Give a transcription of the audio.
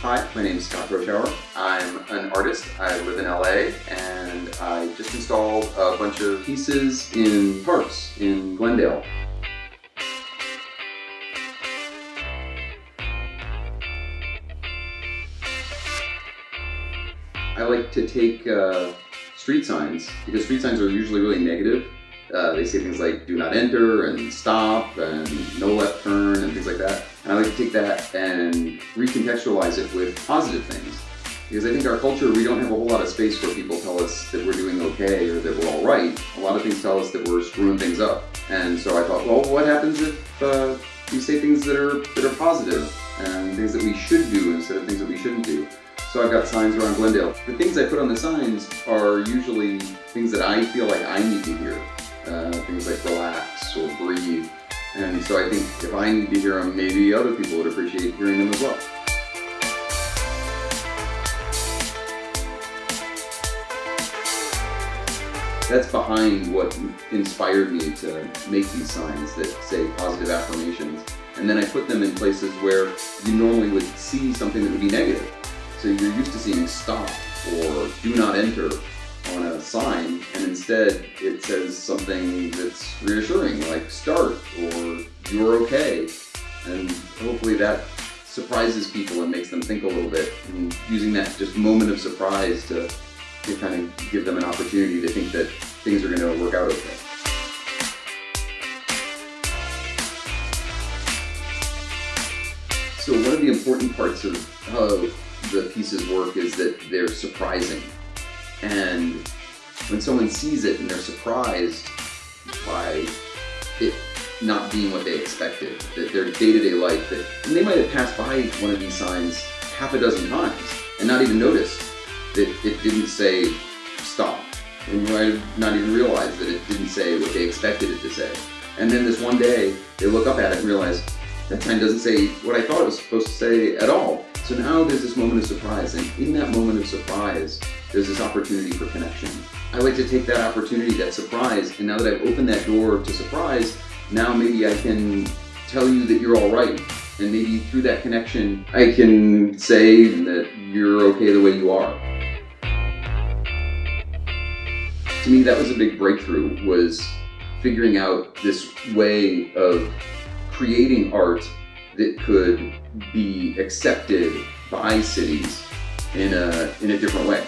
Hi, my name is Scott Froschauer. I'm an artist. I live in LA, and I just installed a bunch of pieces in parks in Glendale. I like to take street signs, because street signs are usually really negative. They say things like do not enter and stop and no left turn and things like that. And I like to take that and recontextualize it with positive things. Because I think our culture, we don't have a whole lot of space where people tell us that we're doing okay or that we're all right. A lot of things tell us that we're screwing things up. And so I thought, well, what happens if we say things that are positive and things that we should do instead of things that we shouldn't do? So I've got signs around Glendale. The things I put on the signs are usually things that I feel like I need to hear. Things like relax or breathe. And so I think if I need to hear them, maybe other people would appreciate hearing them as well. That's behind what inspired me to make these signs that say positive affirmations. And then I put them in places where you normally would see something that would be negative. So you're used to seeing stop or do not enter on a sign, and instead it says something that's reassuring, like start or you're okay. And hopefully that surprises people and makes them think a little bit, and using that just moment of surprise to kind of give them an opportunity to think that things are going to work out okay. So one of the important parts of how the pieces work is that they're surprising. And when someone sees it and they're surprised by it not being what they expected, that their day-to-day life, and they might have passed by one of these signs half a dozen times and not even noticed that it didn't say stop. And you might have not even realized that it didn't say what they expected it to say. And then this one day, they look up at it and realize, that sign doesn't say what I thought it was supposed to say at all. So now there's this moment of surprise, and in that moment of surprise, there's this opportunity for connection. I like to take that opportunity, that surprise, and now that I've opened that door to surprise, now maybe I can tell you that you're all right. And maybe through that connection, I can say that you're okay the way you are. To me, that was a big breakthrough, was figuring out this way of creating art that could be accepted by cities in a different way.